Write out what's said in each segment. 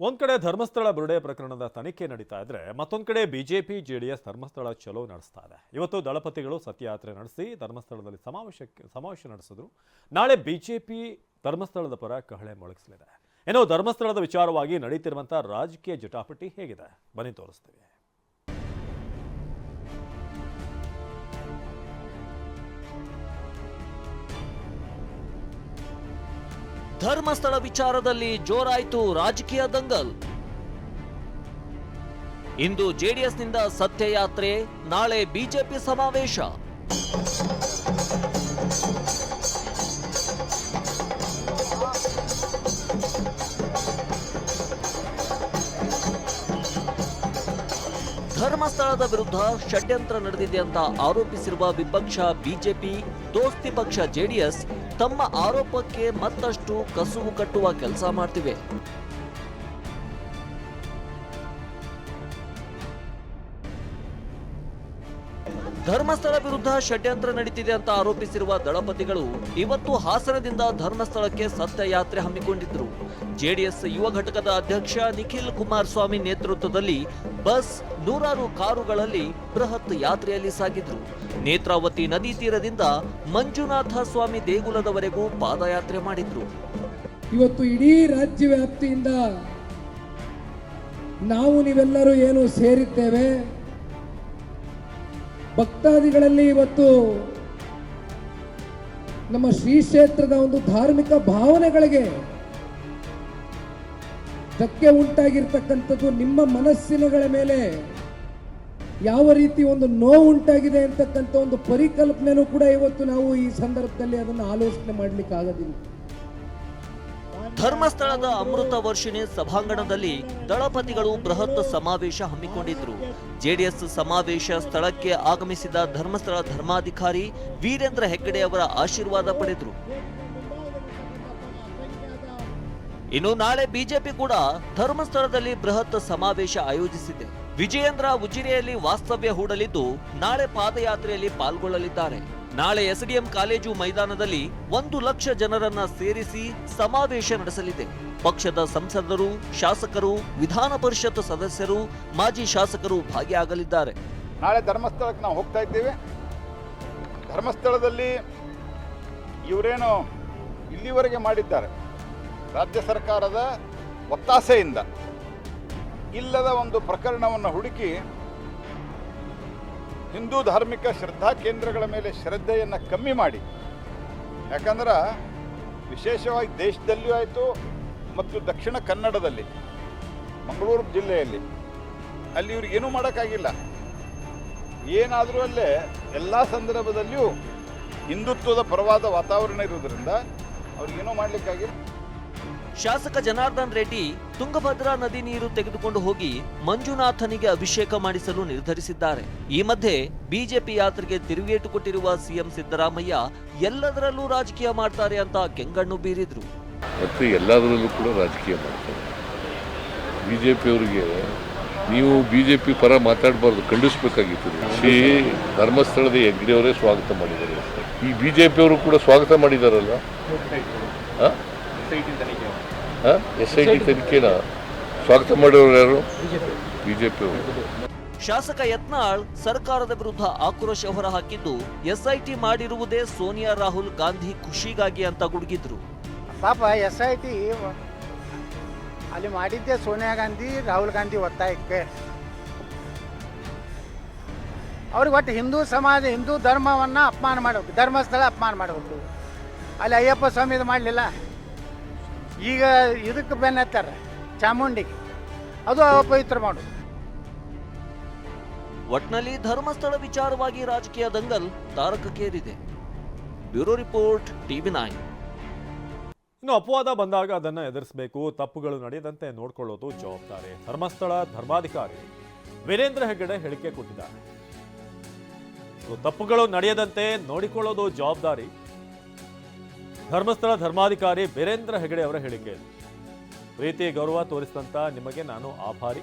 ಒಂದ್ ಕಡೆ ಧರ್ಮಸ್ಥಳ ಬುರುಡೆ ಪ್ರಕರಣದ ತನಿಖೆ ನಡೀತಾ ಇದ್ರೆ ಮತ್ತೊಂದ್ ಕಡೆ ಬಿಜೆಪಿ ಜೆಡಿಎಸ್ ಧರ್ಮಸ್ಥಳ ಚಲೋ ನಡೆಸ್ತಾ ಇದೆ. ಇವತ್ತು ದಳಪತಿಗಳು ಸತ್ಯಯಾತ್ರೆ ನಡೆಸಿ ಧರ್ಮಸ್ಥಳದಲ್ಲಿ ಸಮಾವೇಶ ನಡೆಸಿದ್ರು. ನಾಳೆ ಬಿಜೆಪಿ ಧರ್ಮಸ್ಥಳದ ಪರ ಕಹಳೆ ಮೊಳಗಿಸಲಿದೆ. ಏನೋ ಧರ್ಮಸ್ಥಳದ ವಿಚಾರವಾಗಿ ನಡೀತಿರುವಂತಹ ರಾಜಕೀಯ ಜಟಾಪಟಿ ಹೇಗಿದೆ ಬನ್ನಿ ತೋರಿಸ್ತೀವಿ. ಧರ್ಮಸ್ಥಳ ವಿಚಾರದಲ್ಲಿ ಜೋರಾಯಿತು ರಾಜಕೀಯ ದಂಗಲ್. ಇಂದು ಜೆಡಿಎಸ್ನಿಂದ ಸತ್ಯಯಾತ್ರೆ, ನಾಳೆ ಬಿಜೆಪಿ ಸಮಾವೇಶ. ಧರ್ಮಸ್ಥಳದ ವಿರುದ್ಧ ಷಡ್ಯಂತ್ರ ನಡೆದಿದೆ ಅಂತ ಆರೋಪಿಸಿರುವ ವಿಪಕ್ಷ ಬಿಜೆಪಿ, ದೋಸ್ತಿ ಪಕ್ಷ ಜೆಡಿಎಸ್ ತಮ್ಮ ಆರೋಪಕ್ಕೆ ಮತ್ತಷ್ಟು ಕಸುವು ಕಟ್ಟುವ ಕೆಲಸ ಮಾಡ್ತಿವೆ. ಧರ್ಮಸ್ಥಳ ವಿರುದ್ಧ ಷಡ್ಯಂತ್ರ ನಡೀತಿದೆ ಅಂತ ಆರೋಪಿಸಿರುವ ದಳಪತಿಗಳು ಇವತ್ತು ಹಾಸನದಿಂದ ಧರ್ಮಸ್ಥಳಕ್ಕೆ ಸತ್ಯಯಾತ್ರೆ ಹಮ್ಮಿಕೊಂಡಿದ್ರು. ಜೆಡಿಎಸ್ ಯುವ ಘಟಕದ ಅಧ್ಯಕ್ಷ ನಿಖಿಲ್ ಕುಮಾರಸ್ವಾಮಿ ನೇತೃತ್ವದಲ್ಲಿ ಬಸ್, ನೂರಾರು ಕಾರುಗಳಲ್ಲಿ ಬೃಹತ್ ಯಾತ್ರೆಯಲ್ಲಿ ಸಾಗಿದ್ರು. ನೇತ್ರಾವತಿ ನದಿ ತೀರದಿಂದ ಮಂಜುನಾಥ ಸ್ವಾಮಿ ದೇಗುಲದವರೆಗೂ ಪಾದಯಾತ್ರೆ ಮಾಡಿದ್ರು. ಇವತ್ತು ಇಡೀ ರಾಜ್ಯ ವ್ಯಾಪ್ತಿಯಿಂದ ನಾವು ನೀವೆಲ್ಲರೂ ಏನು ಸೇರಿದ್ದೇವೆ, ಭಕ್ತಾದಿಗಳಲ್ಲಿ ಇವತ್ತು ನಮ್ಮ ಶ್ರೀ ಕ್ಷೇತ್ರದ ಒಂದು ಧಾರ್ಮಿಕ ಭಾವನೆಗಳಿಗೆ ಧಕ್ಕೆ ಉಂಟಾಗಿರ್ತಕ್ಕಂಥದ್ದು, ನಿಮ್ಮ ಮನಸ್ಸಿನಗಳ ಮೇಲೆ ಯಾವ ರೀತಿ ಒಂದು ನೋವು ಉಂಟಾಗಿದೆ ಅಂತಕ್ಕಂಥ ಒಂದು ಪರಿಕಲ್ಪನೆನೂ ಕೂಡ ಇವತ್ತು ನಾವು ಈ ಸಂದರ್ಭದಲ್ಲಿ ಅದನ್ನು ಆಲೋಚನೆ ಮಾಡಲಿಕ್ಕೆ ಆಗೋದಿಲ್ಲ. ಧರ್ಮಸ್ಥಳದ ಅಮೃತ ವರ್ಷಿಣಿ ಸಭಾಂಗಣದಲ್ಲಿ ದಳಪತಿಗಳು ಬೃಹತ್ ಸಮಾವೇಶ ಹಮ್ಮಿಕೊಂಡಿದ್ರು. ಜೆಡಿಎಸ್ ಸಮಾವೇಶ ಸ್ಥಳಕ್ಕೆ ಆಗಮಿಸಿದ ಧರ್ಮಸ್ಥಳ ಧರ್ಮಾಧಿಕಾರಿ ವೀರೇಂದ್ರ ಹೆಗ್ಗಡೆ ಅವರ ಆಶೀರ್ವಾದ ಪಡೆದರು. ಇನ್ನು ನಾಳೆ ಬಿಜೆಪಿ ಕೂಡ ಧರ್ಮಸ್ಥಳದಲ್ಲಿ ಬೃಹತ್ ಸಮಾವೇಶ ಆಯೋಜಿಸಿದೆ. ವಿಜಯೇಂದ್ರ ಉಜಿರೆಯಲ್ಲಿ ವಾಸ್ತವ್ಯ ಹೂಡಲಿದ್ದು ನಾಳೆ ಪಾದಯಾತ್ರೆಯಲ್ಲಿ ಪಾಲ್ಗೊಳ್ಳಲಿದ್ದಾರೆ. ನಾಳೆ ಎಸ್ಡಿಎಂ ಕಾಲೇಜು ಮೈದಾನದಲ್ಲಿ 1 ಲಕ್ಷ ಜನರನ್ನ ಸೇರಿಸಿ ಸಮಾವೇಶ ನಡೆಸಲಿದೆ. ಪಕ್ಷದ ಸಂಸದರು, ಶಾಸಕರು, ವಿಧಾನ ಪರಿಷತ್ ಸದಸ್ಯರು, ಮಾಜಿ ಶಾಸಕರು ಭಾಗಿಯಾಗಲಿದ್ದಾರೆ. ನಾಳೆ ಧರ್ಮಸ್ಥಳಕ್ಕೆ ನಾವು ಹೋಗ್ತಾ ಇದ್ದೇವೆ. ಧರ್ಮಸ್ಥಳದಲ್ಲಿ ಇವರೇನು ಇಲ್ಲಿವರೆಗೆ ಮಾಡಿದ್ದಾರೆ, ರಾಜ್ಯ ಸರ್ಕಾರದ ಒತ್ತಾಸೆಯಿಂದ ಇಲ್ಲದ ಒಂದು ಪ್ರಕರಣವನ್ನು ಹುಡುಕಿ ಹಿಂದೂ ಧಾರ್ಮಿಕ ಶ್ರದ್ಧಾ ಕೇಂದ್ರಗಳ ಮೇಲೆ ಶ್ರದ್ಧೆಯನ್ನು ಕಮ್ಮಿ ಮಾಡಿ, ಯಾಕಂದ್ರೆ ವಿಶೇಷವಾಗಿ ದೇಶದಲ್ಲಿಯೂ ಆಯಿತು ಮತ್ತು ದಕ್ಷಿಣ ಕನ್ನಡದಲ್ಲಿ, ಮಂಗಳೂರು ಜಿಲ್ಲೆಯಲ್ಲಿ ಅಲ್ಲಿ ಇವ್ರಿಗೆ ಏನೂ ಮಾಡೋಕ್ಕಾಗಿಲ್ಲ. ಏನಾದರೂ ಅಲ್ಲೇ ಎಲ್ಲ ಸಂದರ್ಭದಲ್ಲಿಯೂ ಹಿಂದುತ್ವದ ಪರವಾದ ವಾತಾವರಣ ಇರುವುದರಿಂದ ಅವ್ರಿಗೇನೂ ಮಾಡಲಿಕ್ಕಾಗಿಲ್ಲ. ಶಾಸಕ ಜನಾರ್ದನ್ ರೆಡ್ಡಿ ತುಂಗಭದ್ರಾ ನದಿ ನೀರು ತೆಗೆದುಕೊಂಡು ಹೋಗಿ ಮಂಜುನಾಥನಿಗೆ ಅಭಿಷೇಕ ಮಾಡಿಸಲು ನಿರ್ಧರಿಸಿದ್ದಾರೆ. ಈ ಮಧ್ಯೆ ಬಿಜೆಪಿ ಯಾತ್ರೆಗೆ ತಿರುಗೇಟು ಕೊಟ್ಟಿರುವ ಸಿಎಂ ಸಿದ್ದರಾಮಯ್ಯ ಎಲ್ಲದರಲ್ಲೂ ರಾಜಕೀಯ ಮಾಡ್ತಾರೆ ಅಂತ ಕೆಂಗಣ್ಣು ಬೀರಿದ್ರು. ಮತ್ತು ಎಲ್ಲದರಲ್ಲೂ ಕೂಡ ರಾಜಕೀಯ ಮಾಡ್ತಾರೆ. ಬಿಜೆಪಿಯವರಿಗೆ ನೀವು ಬಿಜೆಪಿ ಪರ ಮಾತಾಡಬಾರ್ದು, ಖಂಡಿಸಬೇಕಾಗಿತ್ತು. ಶ್ರೀ ಧರ್ಮಸ್ಥಳದ ಹೆಗ್ಗಡೆಯವರೇ ಸ್ವಾಗತ ಮಾಡಿದ್ದಾರೆ. ಈ ಬಿಜೆಪಿಯವರು ಕೂಡ ಸ್ವಾಗತ ಮಾಡಿದಾರಲ್ಲ. SIT ತನಿಖೆನ ಸ್ವಾಗತ ಮಾಡೋರು ಯಾರು? ಬಿಜೆಪಿಯವರು. ಶಾಸಕ ಯತ್ನಾಳ್ ಸರ್ಕಾರದ ವಿರುದ್ಧ ಆಕ್ರೋಶ ಹೊರಹಾಕಿದ್ದು, SIT ಮಾಡಿರುವುದೇ ಸೋನಿಯಾ ರಾಹುಲ್ ಗಾಂಧಿ ಖುಷಿಗಾಗಿ ಅಂತ ಗುಡುಗಿದ್ರು. ಪಾಪ SIT ಅಲ್ಲಿ ಮಾಡಿದ್ದೆ ಸೋನಿಯಾ ಗಾಂಧಿ, ರಾಹುಲ್ ಗಾಂಧಿ ಒತ್ತಾಯಕ್ಕೆ. ಅವ್ರಿಗೆ ಒಟ್ಟು ಹಿಂದೂ ಸಮಾಜ, ಹಿಂದೂ ಧರ್ಮವನ್ನು ಅಪಮಾನ ಮಾಡಬೇಕು, ಧರ್ಮಸ್ಥಳ ಅಪಮಾನ ಮಾಡಬೇಕು. ಅಲ್ಲಿ ಅಯ್ಯಪ್ಪ ಸ್ವಾಮಿದು ಮಾಡಲಿಲ್ಲ, ಈಗ ಇದಕ್ಕೆ ಬೆನ್ನತ್ತಾರೆ ಚಾಮುಂಡಿಗೆ, ಅದು ಅಪವಿತ್ರ ಮಾಡು. ಒಟ್ನಲ್ಲಿ ಧರ್ಮಸ್ಥಳ ವಿಚಾರವಾಗಿ ರಾಜಕೀಯ ದಂಗಲ್ ತಾರಕಕ್ಕೇರಿದೆ. Bureau report, TV9. ಇನ್ನು ಅಪವಾದ ಬಂದಾಗ ಅದನ್ನು ಎದುರಿಸಬೇಕು, ತಪ್ಪುಗಳು ನಡೆಯದಂತೆ ನೋಡಿಕೊಳ್ಳೋದು ಜವಾಬ್ದಾರಿ. ಧರ್ಮಸ್ಥಳ ಧರ್ಮಾಧಿಕಾರಿ ವೀರೇಂದ್ರ ಹೆಗ್ಗಡೆ ಹೇಳಿಕೆ ಕೊಟ್ಟಿದ್ದಾರೆ. ತಪ್ಪುಗಳು ನಡೆಯದಂತೆ ನೋಡಿಕೊಳ್ಳೋದು ಜವಾಬ್ದಾರಿ. ಧರ್ಮಸ್ಥಳ ಧರ್ಮಾಧಿಕಾರಿ ವೀರೇಂದ್ರ ಹೆಗ್ಗಡೆ ಅವರ ಹೇಳಿಕೆ. ಪ್ರೀತಿ ಗೌರವ ತೋರಿಸಿದಂತ ನಿಮಗೆ ನಾನು ಆಭಾರಿ.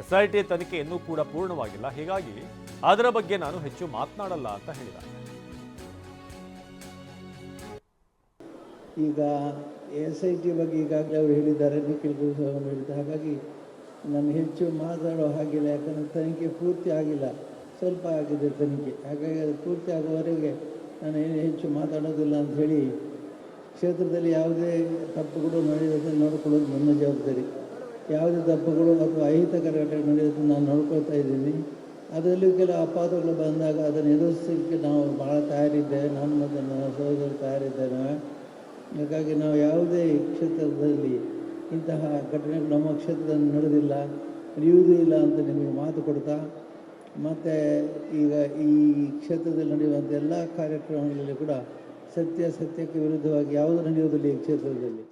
SIT ತನಿಖೆ ಇನ್ನೂ ಕೂಡ ಪೂರ್ಣವಾಗಿಲ್ಲ, ಹೀಗಾಗಿ ಅದರ ಬಗ್ಗೆ ನಾನು ಹೆಚ್ಚು ಮಾತನಾಡಲ್ಲ ಅಂತ ಹೇಳಿದ್ದಾರೆ. ಈಗ SIT ಬಗ್ಗೆ ಈಗಾಗಲೇ ಅವರು ಹೇಳಿದ್ದಾರೆ, ನಿಖಿಲ್ ಕುಮಾರಸ್ವಾಮಿ ಹೇಳಿದ್ದಾರೆ. ಹಾಗಾಗಿ ನಾನು ಹೆಚ್ಚು ಮಾತಾಡೋ ಹಾಗಿಲ್ಲ, ಯಾಕಂದರೆ ತನಿಖೆ ಪೂರ್ತಿ ಆಗಿಲ್ಲ, ಸ್ವಲ್ಪ ಆಗಿದೆ ತನಿಖೆ. ಹಾಗಾಗಿ ಅದು ಪೂರ್ತಿ ಆಗುವವರೆಗೆ ನಾನು ಏನು ಹೆಚ್ಚು ಮಾತಾಡೋದಿಲ್ಲ ಅಂಥೇಳಿ, ಕ್ಷೇತ್ರದಲ್ಲಿ ಯಾವುದೇ ತಪ್ಪುಗಳು ನಡೆಯೋದನ್ನು ನೋಡ್ಕೊಳ್ಳೋದು ನನ್ನ ಜವಾಬ್ದಾರಿ. ಯಾವುದೇ ತಪ್ಪುಗಳು ಅಥವಾ ಅಹಿತಕರ ಘಟನೆ ನಡೆಯೋದನ್ನು ನಾನು ನೋಡ್ಕೊಳ್ತಾ ಇದ್ದೀನಿ. ಅದರಲ್ಲೂ ಕೆಲವು ಅಪವಾದಗಳು ಬಂದಾಗ ಅದನ್ನು ಎದುರಿಸಲಿಕ್ಕೆ ನಾವು ಭಾಳ ತಯಾರಿದ್ದೇವೆ, ನಾನು ಮತ್ತು ನನ್ನ ಸಹೋದರರು ತಯಾರಿದ್ದೇವೆ. ಹಾಗಾಗಿ ನಾವು ಯಾವುದೇ ಕ್ಷೇತ್ರದಲ್ಲಿ ಇಂತಹ ಘಟನೆಗಳು ನಮ್ಮ ಕ್ಷೇತ್ರದಲ್ಲಿ ನಡೆದಿಲ್ಲ, ನಡೆಯುವುದೂ ಇಲ್ಲ ಅಂತ ನಿಮಗೆ ಮಾತು ಕೊಡ್ತಾ, ಮತ್ತು ಈಗ ಈ ಕ್ಷೇತ್ರದಲ್ಲಿ ನಡೆಯುವಂಥ ಎಲ್ಲ ಕಾರ್ಯಕ್ರಮಗಳಲ್ಲಿ ಕೂಡ ಸತ್ಯಕ್ಕೆ ವಿರುದ್ಧವಾಗಿ ಯಾವುದು ನಡೆಯುವುದಿಲ್ಲ ಈ ಕ್ಷೇತ್ರದಲ್ಲಿ.